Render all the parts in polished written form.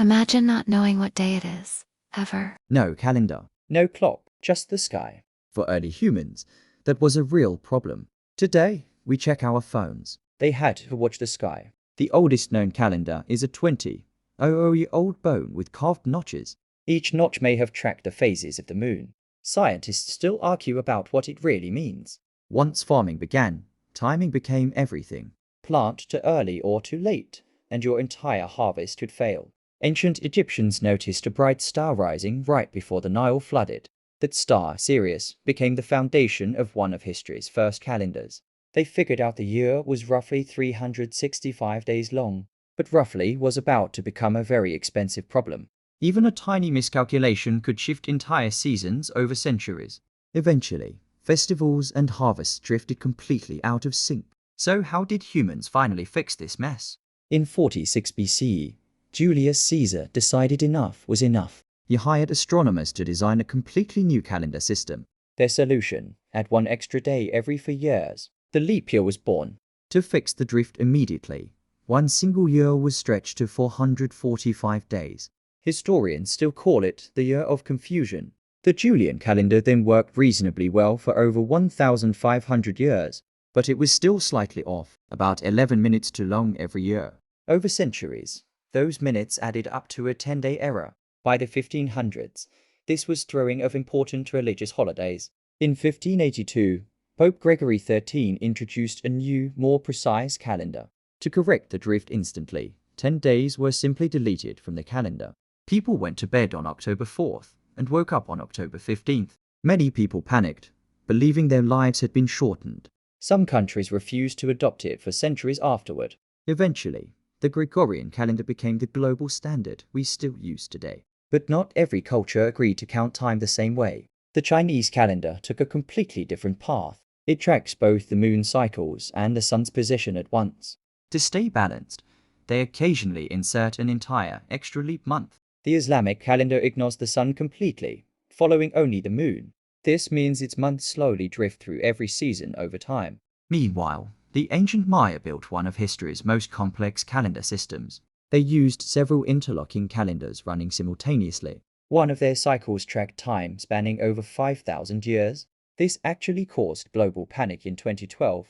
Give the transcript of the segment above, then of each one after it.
Imagine not knowing what day it is, ever. No calendar. No clock, just the sky. For early humans, that was a real problem. Today, we check our phones. They had to watch the sky. The oldest known calendar is a 20-year-old bone with carved notches. Each notch may have tracked the phases of the moon. Scientists still argue about what it really means. Once farming began, timing became everything. Plant too early or too late, and your entire harvest could fail. Ancient Egyptians noticed a bright star rising right before the Nile flooded. That star, Sirius, became the foundation of one of history's first calendars. They figured out the year was roughly 365 days long, but roughly was about to become a very expensive problem. Even a tiny miscalculation could shift entire seasons over centuries. Eventually, festivals and harvests drifted completely out of sync. So how did humans finally fix this mess? In 46 BCE, Julius Caesar decided enough was enough. He hired astronomers to design a completely new calendar system. Their solution: add one extra day every 4 years. The leap year was born. To fix the drift immediately, one single year was stretched to 445 days. Historians still call it the Year of Confusion. The Julian calendar then worked reasonably well for over 1,500 years. But it was still slightly off, about 11 minutes too long every year. Over centuries, those minutes added up to a 10-day error. By the 1500s, this was throwing of important religious holidays. In 1582, Pope Gregory XIII introduced a new, more precise calendar. To correct the drift instantly, 10 days were simply deleted from the calendar. People went to bed on October 4th and woke up on October 15th. Many people panicked, believing their lives had been shortened. Some countries refused to adopt it for centuries afterward. Eventually, the Gregorian calendar became the global standard we still use today. But not every culture agreed to count time the same way. The Chinese calendar took a completely different path. It tracks both the moon cycles and the sun's position at once. To stay balanced, they occasionally insert an entire extra leap month. The Islamic calendar ignores the sun completely, following only the moon. This means its months slowly drift through every season over time. Meanwhile, the ancient Maya built one of history's most complex calendar systems. They used several interlocking calendars running simultaneously. One of their cycles tracked time spanning over 5,000 years. This actually caused global panic in 2012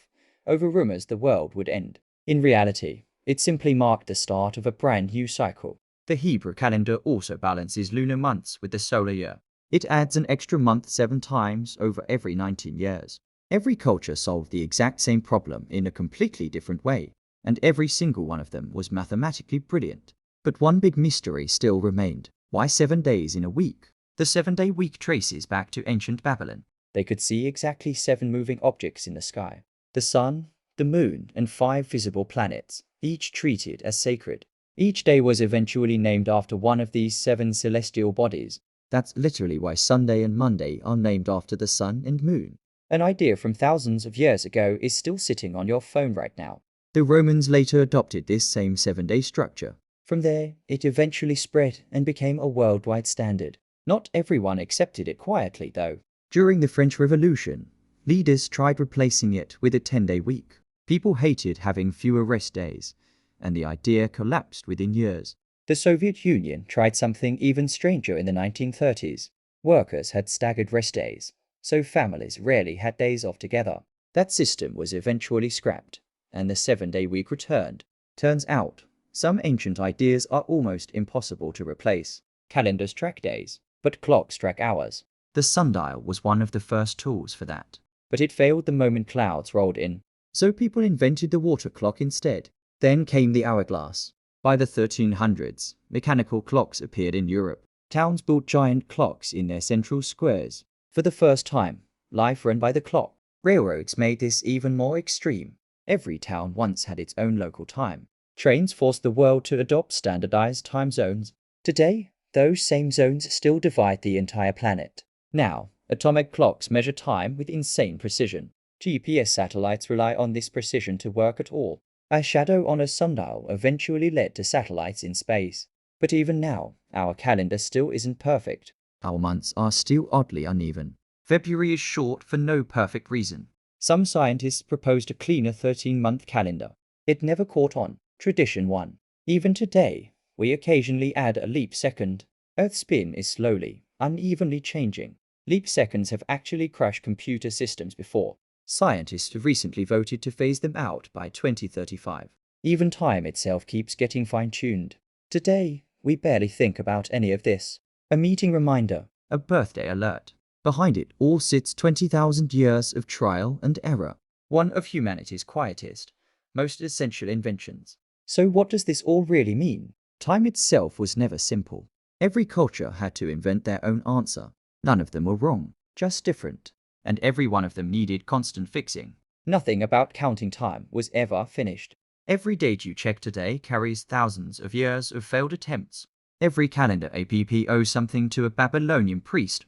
over rumors the world would end. In reality, it simply marked the start of a brand new cycle. The Hebrew calendar also balances lunar months with the solar year. It adds an extra month 7 times over every 19 years. Every culture solved the exact same problem in a completely different way, and every single one of them was mathematically brilliant. But one big mystery still remained. Why 7 days in a week? The 7-day week traces back to ancient Babylon. They could see exactly 7 moving objects in the sky: the sun, the moon, and 5 visible planets, each treated as sacred. Each day was eventually named after one of these 7 celestial bodies. That's literally why Sunday and Monday are named after the sun and moon. An idea from thousands of years ago is still sitting on your phone right now. The Romans later adopted this same 7-day structure. From there, it eventually spread and became a worldwide standard. Not everyone accepted it quietly, though. During the French Revolution, leaders tried replacing it with a 10-day week. People hated having fewer rest days, and the idea collapsed within years. The Soviet Union tried something even stranger in the 1930s. Workers had staggered rest days, so families rarely had days off together. That system was eventually scrapped, and the 7-day week returned. Turns out, some ancient ideas are almost impossible to replace. Calendars track days, but clocks track hours. The sundial was one of the first tools for that. But it failed the moment clouds rolled in. So people invented the water clock instead. Then came the hourglass. By the 1300s, mechanical clocks appeared in Europe. Towns built giant clocks in their central squares. For the first time, life ran by the clock. Railroads made this even more extreme. Every town once had its own local time. Trains forced the world to adopt standardized time zones. Today, those same zones still divide the entire planet. Now, atomic clocks measure time with insane precision. GPS satellites rely on this precision to work at all. A shadow on a sundial eventually led to satellites in space. But even now, our calendar still isn't perfect. Our months are still oddly uneven. February is short for no perfect reason. Some scientists proposed a cleaner 13-month calendar. It never caught on. Tradition won. Even today, We occasionally add a leap second. Earth's spin is slowly, unevenly changing. Leap seconds have actually crashed computer systems before. Scientists have recently voted to phase them out by 2035. Even time itself keeps getting fine-tuned. Today, we barely think about any of this. A meeting reminder, a birthday alert. Behind it all sits 20,000 years of trial and error. One of humanity's quietest, most essential inventions. So what does this all really mean? Time itself was never simple. Every culture had to invent their own answer. None of them were wrong, just different. And every one of them needed constant fixing. Nothing about counting time was ever finished. Every date you check today carries thousands of years of failed attempts. Every calendar app owes something to a Babylonian priest,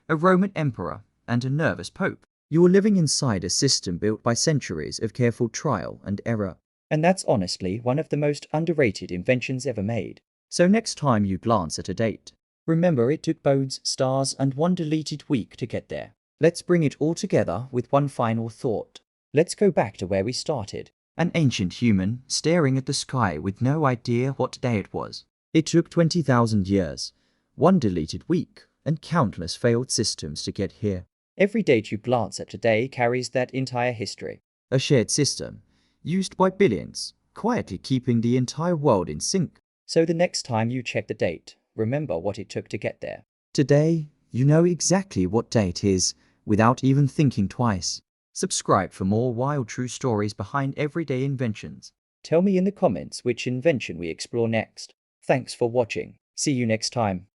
a Roman emperor, and a nervous pope. You are living inside a system built by centuries of careful trial and error. And that's honestly one of the most underrated inventions ever made. So next time you glance at a date, remember it took bones, stars, and one deleted week to get there. Let's bring it all together with one final thought. Let's go back to where we started. An ancient human staring at the sky with no idea what day it was. It took 20,000 years, one deleted week, and countless failed systems to get here. Every date you glance at today carries that entire history. A shared system, used by billions, quietly keeping the entire world in sync. So the next time you check the date, remember what it took to get there. Today, you know exactly what day it is, without even thinking twice. Subscribe for more wild true stories behind everyday inventions. Tell me in the comments which invention we explore next. Thanks for watching. See you next time.